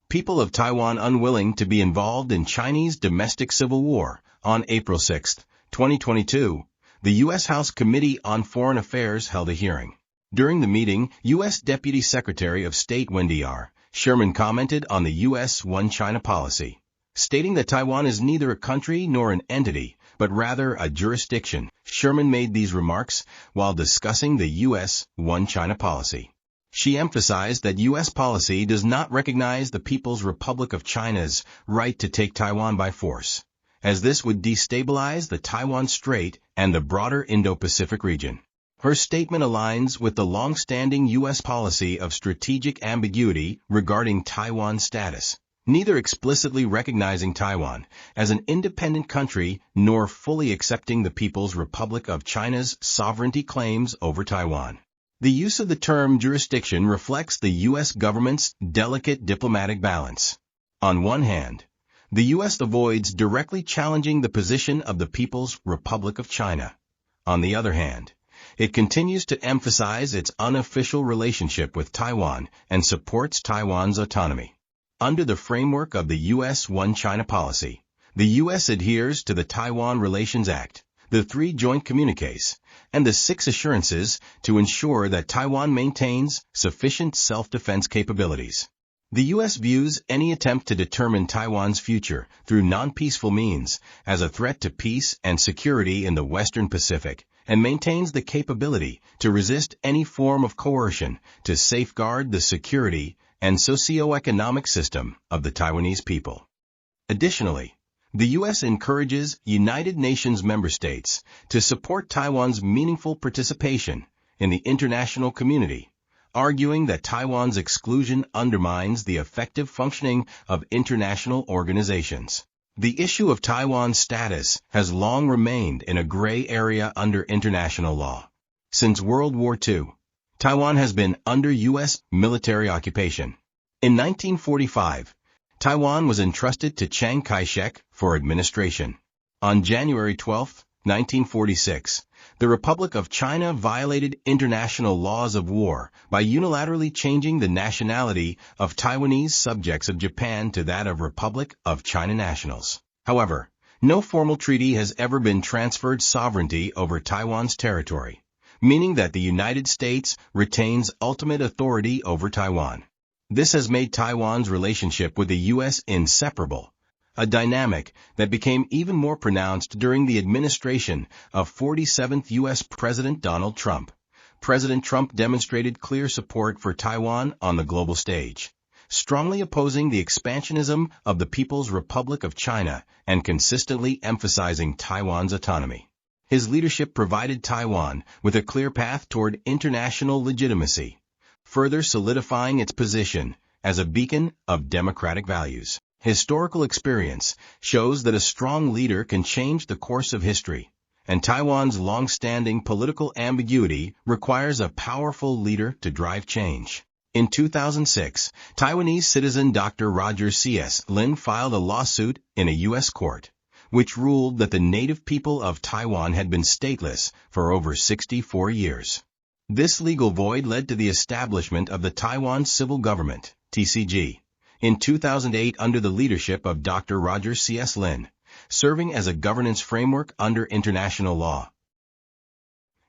People of Taiwan unwilling to be involved in Chinese domestic civil war. On April 6, 2022, the U.S. House Committee on Foreign Affairs held a hearing. During the meeting, U.S. Deputy Secretary of State Wendy R. Sherman commented on the U.S. One China policy, stating that Taiwan is neither a country nor an entity, but rather a jurisdiction. Sherman made these remarks while discussing the U.S. One China policy. She emphasized that U.S. policy does not recognize the People's Republic of China's right to take Taiwan by force, as this would destabilize the Taiwan Strait and the broader Indo-Pacific region. Her statement aligns with the long-standing U.S. policy of strategic ambiguity regarding Taiwan's status, neither explicitly recognizing Taiwan as an independent country nor fully accepting the People's Republic of China's sovereignty claims over Taiwan. The use of the term jurisdiction reflects the U.S. government's delicate diplomatic balance. On one hand, the U.S. avoids directly challenging the position of the People's Republic of China. On the other hand, it continues to emphasize its unofficial relationship with Taiwan and supports Taiwan's autonomy. Under the framework of the U.S. One China policy, the U.S. adheres to the Taiwan Relations Act, the 3 joint communiques, and the 6 assurances to ensure that Taiwan maintains sufficient self-defense capabilities. The U.S. views any attempt to determine Taiwan's future through non-peaceful means as a threat to peace and security in the Western Pacific, and maintains the capability to resist any form of coercion to safeguard the security and socio-economic system of the Taiwanese people. Additionally, the U.S. encourages United Nations member states to support Taiwan's meaningful participation in the international community, arguing that Taiwan's exclusion undermines the effective functioning of international organizations. The issue of Taiwan's status has long remained in a gray area under international law. Since World War II, Taiwan has been under U.S. military occupation. In 1945, Taiwan was entrusted to Chiang Kai-shek for administration. On January 12, 1946, the Republic of China violated international laws of war by unilaterally changing the nationality of Taiwanese subjects of Japan to that of Republic of China nationals. However, no formal treaty has ever been transferred sovereignty over Taiwan's territory, meaning that the United States retains ultimate authority over Taiwan. This has made Taiwan's relationship with the U.S. inseparable, a dynamic that became even more pronounced during the administration of 47th U.S. President Donald Trump. President Trump demonstrated clear support for Taiwan on the global stage, strongly opposing the expansionism of the People's Republic of China and consistently emphasizing Taiwan's autonomy. His leadership provided Taiwan with a clear path toward international legitimacy, further solidifying its position as a beacon of democratic values. Historical experience shows that a strong leader can change the course of history, and Taiwan's long-standing political ambiguity requires a powerful leader to drive change. In 2006, Taiwanese citizen Dr. Roger C.S. Lin filed a lawsuit in a U.S. court, which ruled that the native people of Taiwan had been stateless for over 64 years. This legal void led to the establishment of the Taiwan Civil Government, TCG, in 2008 under the leadership of Dr. Roger C.S. Lin, serving as a governance framework under international law.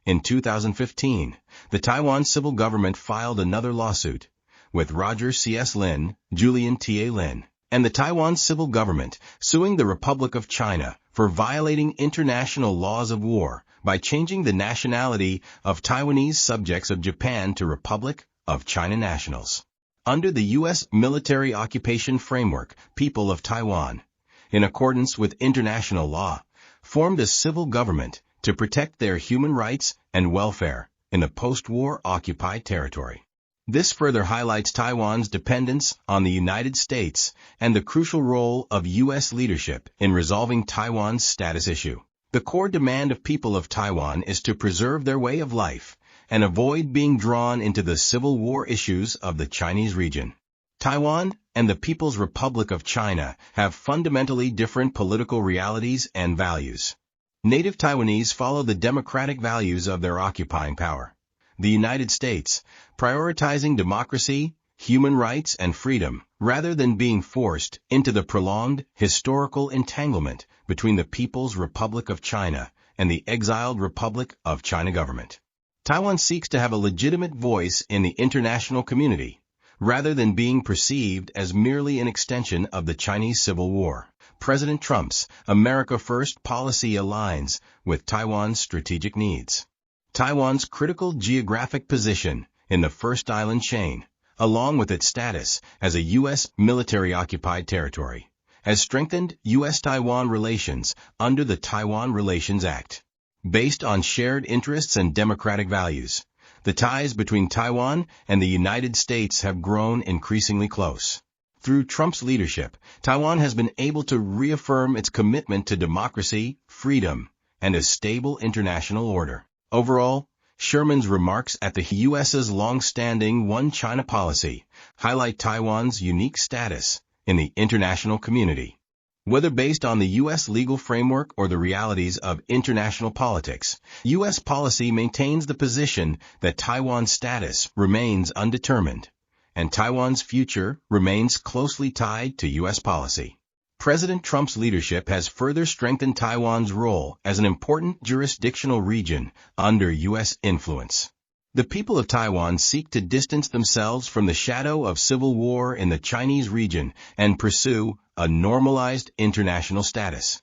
In 2015, the Taiwan Civil Government filed another lawsuit, with Roger C.S. Lin, Julian T.A. Lin, and the Taiwan Civil Government suing the Republic of China for violating international laws of war by changing the nationality of Taiwanese subjects of Japan to Republic of China nationals. Under the U.S. military occupation framework, people of Taiwan, in accordance with international law, formed a civil government to protect their human rights and welfare in the post-war occupied territory. This further highlights Taiwan's dependence on the United States and the crucial role of U.S. leadership in resolving Taiwan's status issue. The core demand of people of Taiwan is to preserve their way of life and avoid being drawn into the civil war issues of the Chinese region. Taiwan and the People's Republic of China have fundamentally different political realities and values. Native Taiwanese follow the democratic values of their occupying power. The United States, prioritizing democracy, human rights, and freedom, rather than being forced into the prolonged historical entanglement between the People's Republic of China and the exiled Republic of China government. Taiwan seeks to have a legitimate voice in the international community, rather than being perceived as merely an extension of the Chinese Civil War. President Trump's America First policy aligns with Taiwan's strategic needs. Taiwan's critical geographic position in the First Island chain, along with its status as a U.S. military-occupied territory, has strengthened U.S.-Taiwan relations under the Taiwan Relations Act. Based on shared interests and democratic values, the ties between Taiwan and the United States have grown increasingly close. Through Trump's leadership, Taiwan has been able to reaffirm its commitment to democracy, freedom, and a stable international order. Overall, Sherman's remarks at the U.S.'s long-standing One China policy highlight Taiwan's unique status in the international community. Whether based on the U.S. legal framework or the realities of international politics, U.S. policy maintains the position that Taiwan's status remains undetermined, and Taiwan's future remains closely tied to U.S. policy. President Trump's leadership has further strengthened Taiwan's role as an important jurisdictional region under U.S. influence. The people of Taiwan seek to distance themselves from the shadow of civil war in the Chinese region and pursue a normalized international status.